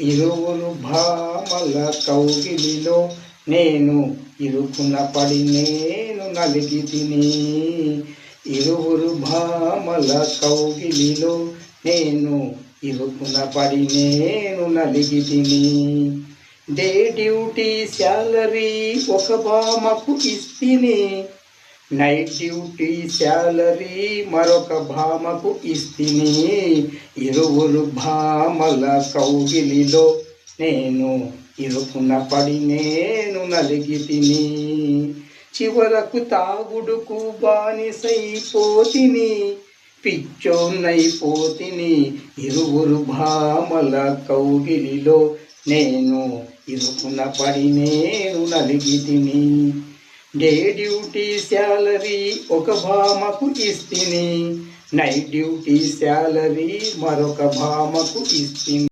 ఇరువురు భామల కౌగిలిలో నేను ఇరుకున పడి నేను నలిగి తిని. ఇరువురు భామల కౌగిలిలో నేను ఇరుకున పడి నేను నలిగి తిని. డే డ్యూటీ శాలరీ ఒక భామకు ఇస్తిని, నైట్ డ్యూటీ శాలరీ మరొక భామకు ఇస్తిని. ఇరువురు భామల కౌగిలిలో నేను ఇరుకున పడి నేను నలిగి తిని. చివరకు తాగుడుకు బానిసైపోతిని, పిచ్చోన్నైపోతిని. ఇరువురు భామల కౌగిలిలో నేను ఇరుకున పడి నేను నలిగి తిని. డే డ్యూటీ శాలరీ ఒక భామకు ఇస్తిని, నైట్ డ్యూటీ శాలరీ మరొక భామకు ఇస్తిని.